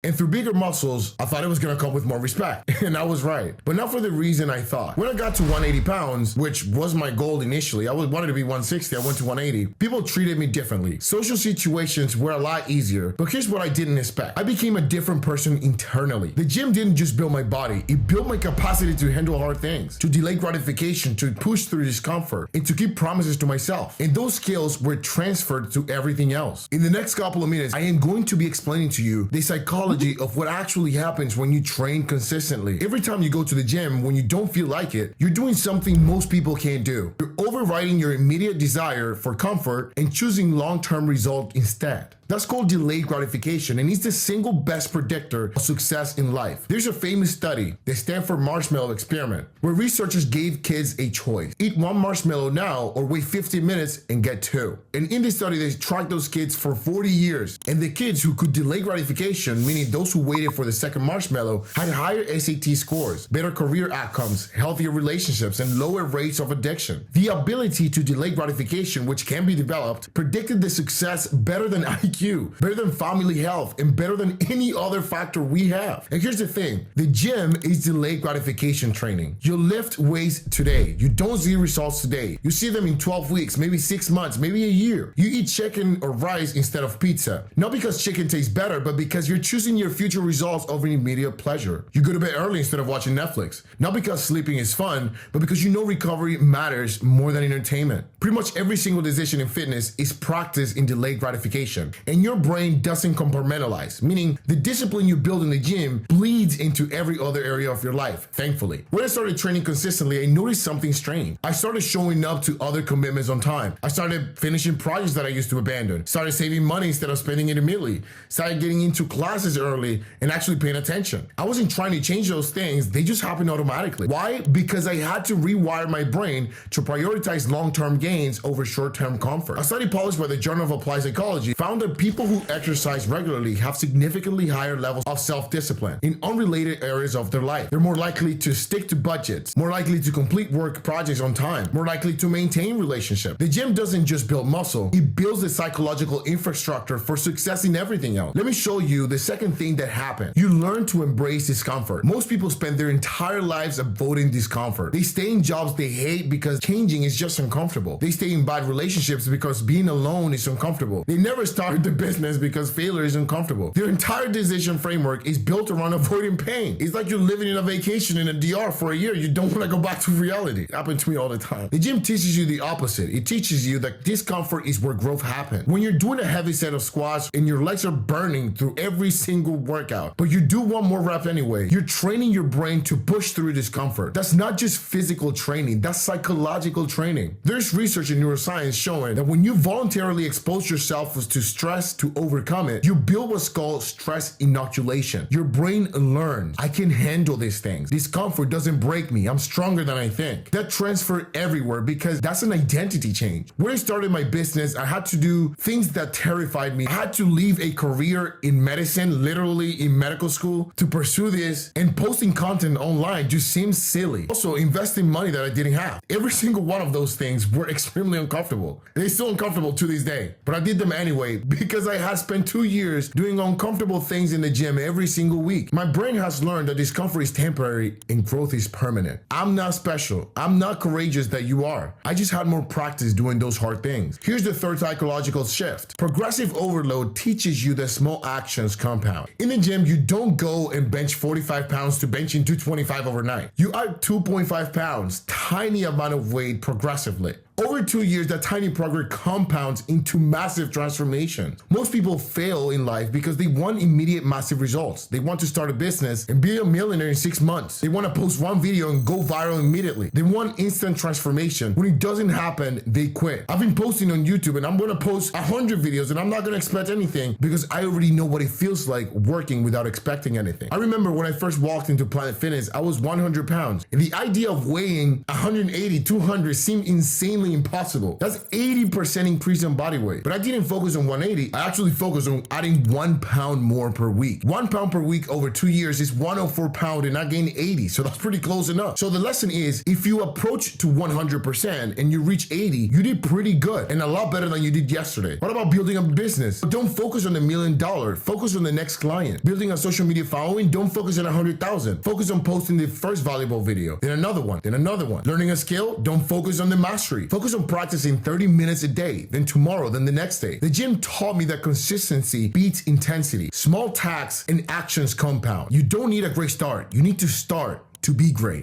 And through bigger muscles, I thought it was gonna come with more respect. And I was right. But not for the reason I thought. When I got to 180 pounds, which was my goal initially, I wanted to be 160, I went to 180. People treated me differently. Social situations were a lot easier, but here's what I didn't expect. I became a different person internally. The gym didn't just build my body, it built my capacity to handle hard things, to delay gratification, to push through discomfort, and to keep promises to myself. And those skills were transferred to everything else. In the next couple of minutes, I am going to be explaining to you the psychology of what actually happens when you train consistently. Every time you go to the gym, when you don't feel like it, you're doing something most people can't do. You're overriding your immediate desire for comfort and choosing long-term result instead. That's called delayed gratification, and it's the single best predictor of success in life. There's a famous study, the Stanford Marshmallow Experiment, where researchers gave kids a choice. Eat one marshmallow now or wait 15 minutes and get two. And in this study, they tracked those kids for 40 years. And the kids who could delay gratification, meaning those who waited for the second marshmallow, had higher SAT scores, better career outcomes, healthier relationships, and lower rates of addiction. The ability to delay gratification, which can be developed, predicted the success better than IQ, better than family health, and better than any other factor we have. And here's the thing, the gym is delayed gratification training. You lift weights today, you don't see results today. You see them in 12 weeks, maybe 6 months, maybe a year. You eat chicken or rice instead of pizza. Not because chicken tastes better, but because you're choosing your future results over immediate pleasure. You go to bed early instead of watching Netflix. Not because sleeping is fun, but because you know recovery matters more than entertainment. Pretty much every single decision in fitness is practiced in delayed gratification. And your brain doesn't compartmentalize, meaning the discipline you build in the gym bleeds into every other area of your life, thankfully. When I started training consistently, I noticed something strange. I started showing up to other commitments on time. I started finishing projects that I used to abandon, started saving money instead of spending it immediately, started getting into classes early and actually paying attention. I wasn't trying to change those things, they just happened automatically. Why? Because I had to rewire my brain to prioritize long-term gains over short-term comfort. A study published by the Journal of Applied Psychology found that people who exercise regularly have significantly higher levels of self-discipline in unrelated areas of their life. They're more likely to stick to budgets, more likely to complete work projects on time, more likely to maintain relationships. The gym doesn't just build muscle, it builds the psychological infrastructure for success in everything else. Let me show you the second thing that happened. You learn to embrace discomfort. Most people spend their entire lives avoiding discomfort. They stay in jobs they hate because changing is just uncomfortable. They stay in bad relationships because being alone is uncomfortable. They never start the business because failure is uncomfortable. Their entire decision framework is built around avoiding pain. It's like you're living in a vacation in a DR for a year. You don't want to go back to reality. It happens to me all the time. The gym teaches you the opposite. It teaches you that discomfort is where growth happens. When you're doing a heavy set of squats and your legs are burning through every single workout, but you do one more rep anyway, you're training your brain to push through discomfort. That's not just physical training, that's psychological training. There's research in neuroscience showing that when you voluntarily expose yourself to stress to overcome it, you build what's called stress inoculation. Your brain learns, I can handle these things. Discomfort doesn't break me. I'm stronger than I think. That transferred everywhere because that's an identity change. When I started my business, I had to do things that terrified me. I had to leave a career in medicine, literally in medical school, to pursue this, and posting content online just seems silly. Also, investing money that I didn't have. Every single one of those things were extremely uncomfortable. They're still uncomfortable to this day, but I did them anyway because I had spent 2 years doing uncomfortable things in the gym every single week. My brain has learned that discomfort is temporary and growth is permanent. I'm not special. I'm not courageous that you are. I just had more practice doing those hard things. Here's the third psychological shift. Progressive overload teaches you that small actions compound. In the gym, you don't go and bench 45 pounds to benching 225 overnight. You add 2.5 pounds, tiny amount of weight progressively. Over 2 years, that tiny progress compounds into massive transformation. Most people fail in life because they want immediate massive results. They want to start a business and be a millionaire in 6 months. They want to post one video and go viral immediately. They want instant transformation. When it doesn't happen, they quit. I've been posting on YouTube and I'm going to post 100 videos and I'm not going to expect anything because I already know what it feels like working without expecting anything. I remember when I first walked into Planet Fitness, I was 100 pounds. And the idea of weighing 180, 200 seemed insanely literally impossible. That's 80% increase in body weight. But I didn't focus on 180. I actually focused on adding 1 pound more per week. 1 pound per week over 2 years is 104 pounds and I gained 80. So that's pretty close enough. So the lesson is, if you approach to 100% and you reach 80, you did pretty good and a lot better than you did yesterday. What about building a business? But don't focus on the $1 million. Focus on the next client. Building a social media following, don't focus on 100,000. Focus on posting the first valuable video, then another one, then another one. Learning a skill, don't focus on the mastery. Focus on practicing 30 minutes a day, then tomorrow, then the next day. The gym taught me that consistency beats intensity. Small tasks and actions compound. You don't need a great start. You need to start to be great.